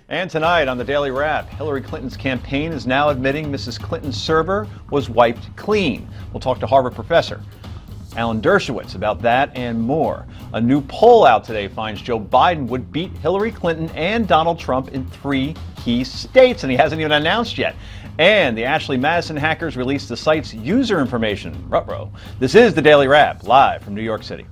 And tonight on the Daily Wrap, Hillary Clinton's campaign is now admitting Mrs. Clinton's server was wiped clean. We'll talk to Harvard professor Alan Dershowitz about that and more. A new poll out today finds Joe Biden would beat Hillary Clinton and Donald Trump in 3 key states, and he hasn't even announced yet. And the Ashley Madison hackers released the site's user information. Ruh-roh. This is the Daily Wrap, live from New York City.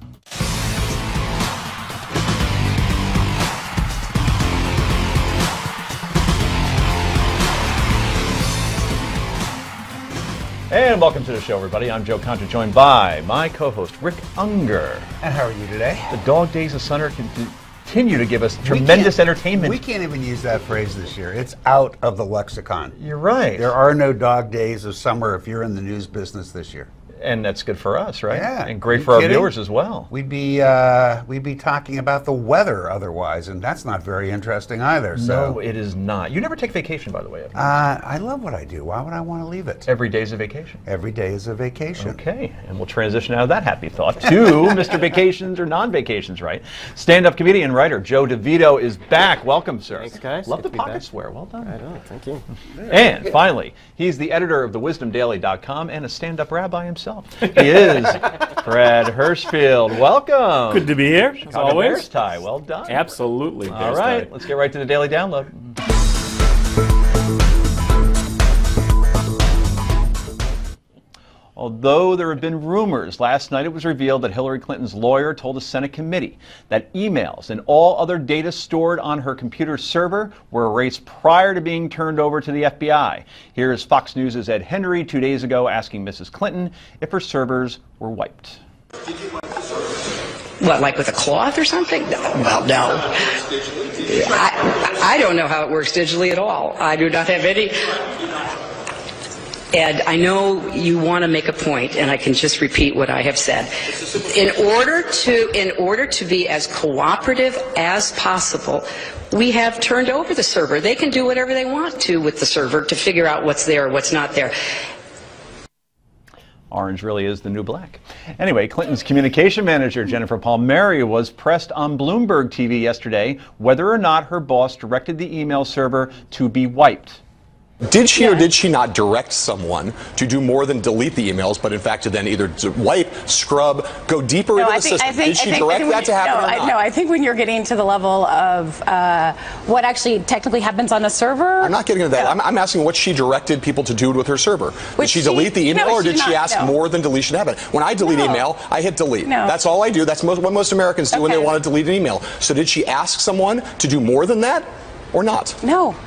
And welcome to the show, everybody. I'm Joe Contra, joined by my co-host, Rick Unger. And how are you today? The dog days of summer continue to give us tremendous entertainment. We can't even use that phrase this year. It's out of the lexicon. You're right. There are no dog days of summer if you're in the news business this year. And that's good for us, right? Yeah. And great for our viewers as well. We'd be talking about the weather otherwise, and that's not very interesting either. No, it is not. You never take vacation, by the way. I love what I do. Why would I want to leave it? Every day is a vacation. Every day is a vacation. Okay, and we'll transition out of that happy thought to Mr. Vacations or non-vacations, right? Stand-up comedian and writer Joe DeVito is back. Welcome, sir. Thanks, guys. Love the pocket swear. Well done. Right on. Thank you. And finally, he's the editor of thewisdomdaily.com and a stand-up rabbi himself. He is Brad Hirschfield. Welcome. Good to be here, as always. Bears tie. Well done. Absolutely. All right, let's get right to the Daily Download. Although there have been rumors, last night it was revealed that Hillary Clinton's lawyer told a Senate committee that emails and all other data stored on her computer server were erased prior to being turned over to the FBI. Here is Fox News' Ed Henry 2 days ago asking Mrs. Clinton if her servers were wiped. What, like with a cloth or something? No, well, no. I don't know how it works digitally at all. I do not have any. Ed, I know you want to make a point, and I can just repeat what I have said. In order to be as cooperative as possible, we have turned over the server. They can do whatever they want to with the server to figure out what's there or what's not there. Orange really is the new black. Anyway, Clinton's communication manager, Jennifer Palmieri, was pressed on Bloomberg TV yesterday whether or not her boss directed the email server to be wiped. Did she or did she not direct someone to do more than delete the emails, but in fact to then either wipe, scrub, go deeper into the system? Did she direct that to happen or not? No, I think when you're getting to the level of what actually technically happens on a server. I'm not getting into that. I'm asking what she directed people to do with her server. Did she delete the email or did she ask more than deletion happen? When I delete email, I hit delete. No. That's all I do. That's what most Americans do when they want to delete an email. So did she ask someone to do more than that or not? No.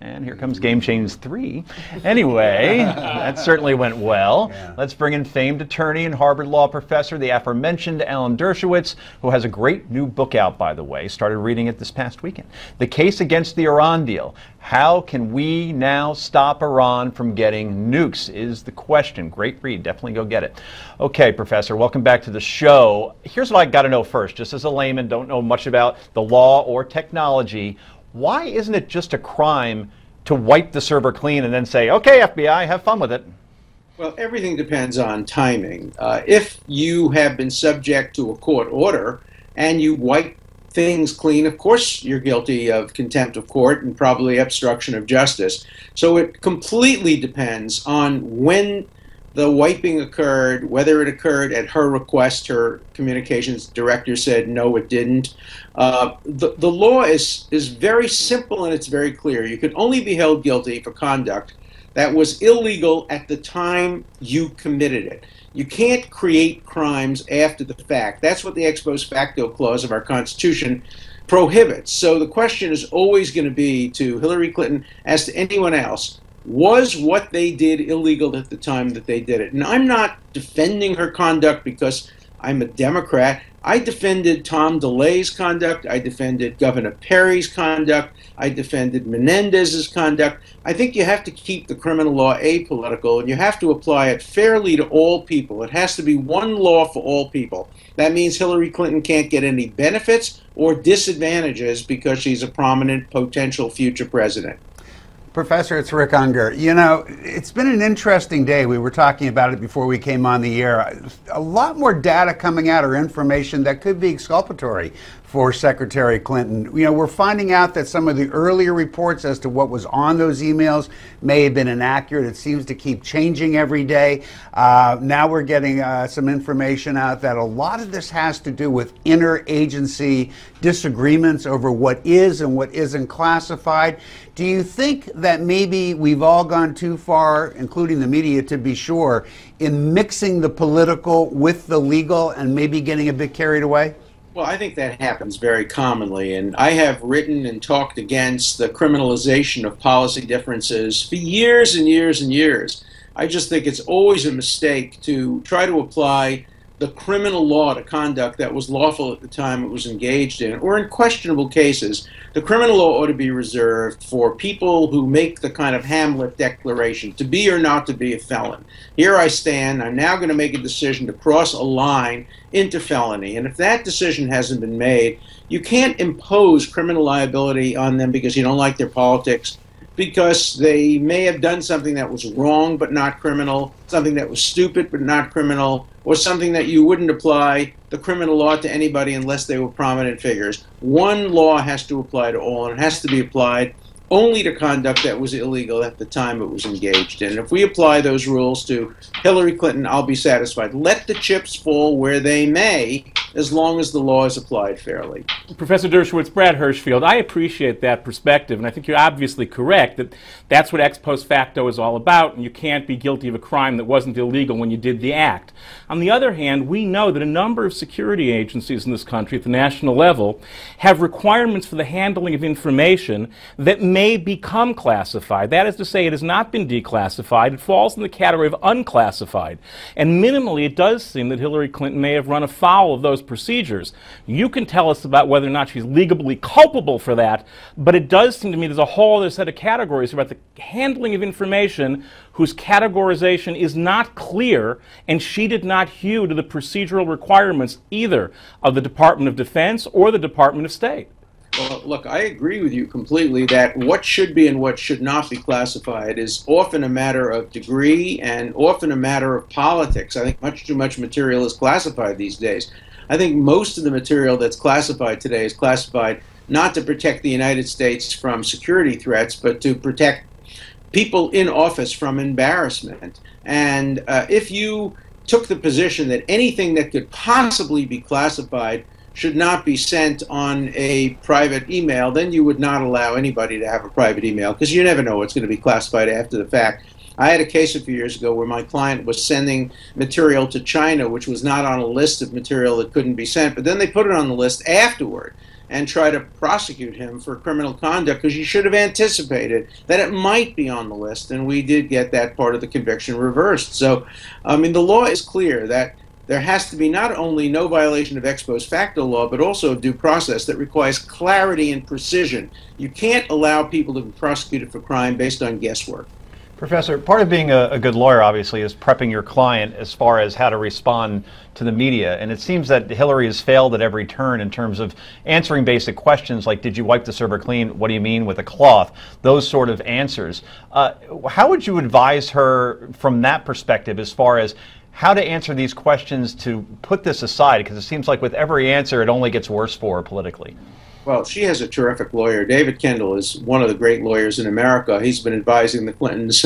And here comes Game Change 3. Anyway, that certainly went well. Yeah. Let's bring in famed attorney and Harvard law professor, the aforementioned Alan Dershowitz, who has a great new book out, by the way. Started reading it this past weekend. The Case Against the Iran Deal. How can we now stop Iran from getting nukes is the question. Great read. Definitely go get it. Okay, Professor, welcome back to the show. Here's what I got to know first, just as a layman, don't know much about the law or technology. Why isn't it just a crime to wipe the server clean and then say, okay, FBI, have fun with it? Well, everything depends on timing. If you have been subject to a court order and you wipe things clean, of course you're guilty of contempt of court and probably obstruction of justice. So it completely depends on when the wiping occurred, whether it occurred at her request. Her communications director said no, it didn't. The law is very simple and it's very clear. You can only be held guilty for conduct that was illegal at the time you committed it. You can't create crimes after the fact. That's what the ex post facto clause of our Constitution prohibits. So the question is always going to be to Hillary Clinton, as to anyone else, was what they did illegal at the time that they did it? And I'm not defending her conduct because I'm a Democrat. I defended Tom DeLay's conduct. I defended Governor Perry's conduct. I defended Menendez's conduct. I think you have to keep the criminal law apolitical, and you have to apply it fairly to all people. It has to be one law for all people. That means Hillary Clinton can't get any benefits or disadvantages because she's a prominent potential future president. Professor, it's Rick Unger. You know, it's been an interesting day. We were talking about it before we came on the air. A lot more data coming out or information that could be exculpatory for Secretary Clinton. You know, we're finding out that some of the earlier reports as to what was on those emails may have been inaccurate. It seems to keep changing every day. Now we're getting some information out that a lot of this has to do with interagency disagreements over what is and what isn't classified. Do you think that maybe we've all gone too far, including the media to be sure, in mixing the political with the legal and maybe getting a bit carried away? Well, I think that happens very commonly, and I have written and talked against the criminalization of policy differences for years and years and years. I just think it's always a mistake to try to apply the criminal law to conduct that was lawful at the time it was engaged in, or in questionable cases. The criminal law ought to be reserved for people who make the kind of Hamlet declaration, to be or not to be a felon. Here I stand, I'm now going to make a decision to cross a line into felony, and if that decision hasn't been made, you can't impose criminal liability on them because you don't like their politics, because they may have done something that was wrong but not criminal, something that was stupid but not criminal, or something that you wouldn't apply the criminal law to anybody unless they were prominent figures. One law has to apply to all, and it has to be applied only to conduct that was illegal at the time it was engaged in. If we apply those rules to Hillary Clinton, I'll be satisfied. Let the chips fall where they may, as long as the law is applied fairly. Professor Dershowitz, Brad Hirschfield, I appreciate that perspective, and I think you're obviously correct that that's what ex post facto is all about, and you can't be guilty of a crime that wasn't illegal when you did the act. On the other hand, we know that a number of security agencies in this country at the national level have requirements for the handling of information that may become classified. That is to say, it has not been declassified. It falls in the category of unclassified. And minimally, it does seem that Hillary Clinton may have run afoul of those procedures. You can tell us about whether or not she's legally culpable for that, but it does seem to me there's a whole other set of categories about the handling of information whose categorization is not clear, and she did not hew to the procedural requirements either of the Department of Defense or the Department of State. Well, look, I agree with you completely that what should be and what should not be classified is often a matter of degree and often a matter of politics. I think much too much material is classified these days. I think most of the material that's classified today is classified not to protect the United States from security threats, but to protect people in office from embarrassment. And if you took the position that anything that could possibly be classified should not be sent on a private email, then you would not allow anybody to have a private email, because you never know what's going to be classified after the fact. I had a case a few years ago where my client was sending material to China which was not on a list of material that couldn't be sent, but then they put it on the list afterward and try to prosecute him for criminal conduct because you should have anticipated that it might be on the list, and we did get that part of the conviction reversed. So, I mean, the law is clear that there has to be not only no violation of ex post facto law, but also due process that requires clarity and precision. You can't allow people to be prosecuted for crime based on guesswork. Professor, part of being a good lawyer, obviously, is prepping your client as far as how to respond to the media. And it seems that Hillary has failed at every turn in terms of answering basic questions like, did you wipe the server clean? What do you mean with a cloth? Those sort of answers. How would you advise her from that perspective as far as how to answer these questions to put this aside? Because it seems like with every answer, it only gets worse for her politically. Well, she has a terrific lawyer. David Kendall is one of the great lawyers in America. He's been advising the Clintons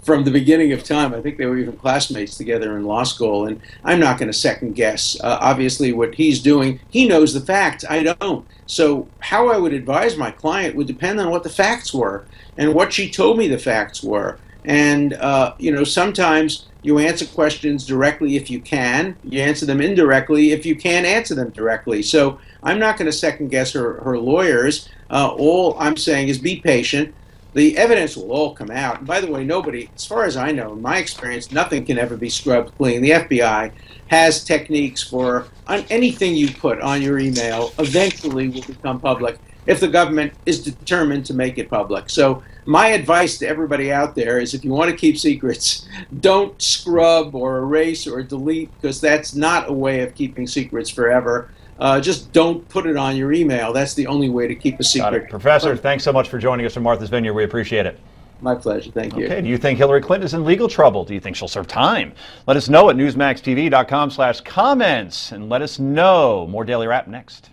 from the beginning of time. I think they were even classmates together in law school, and I'm not going to second guess. Obviously, what he's doing, he knows the facts. I don't. So how I would advise my client would depend on what the facts were and what she told me the facts were. And, you know, sometimes you answer questions directly if you can. You answer them indirectly if you can't answer them directly. So I'm not going to second guess her lawyers. All I'm saying is be patient. The evidence will all come out. And by the way, nobody, as far as I know, in my experience, nothing can ever be scrubbed clean. The FBI has techniques for anything you put on your email eventually will become public if the government is determined to make it public. So my advice to everybody out there is if you want to keep secrets, don't scrub or erase or delete, because that's not a way of keeping secrets forever. Just don't put it on your email. That's the only way to keep a secret. Professor, thanks so much for joining us from Martha's Vineyard. We appreciate it. My pleasure. Thank you. Okay. Do you think Hillary Clinton is in legal trouble? Do you think she'll serve time? Let us know at newsmaxtv.com/comments, and let us know. More Daily Wrap next.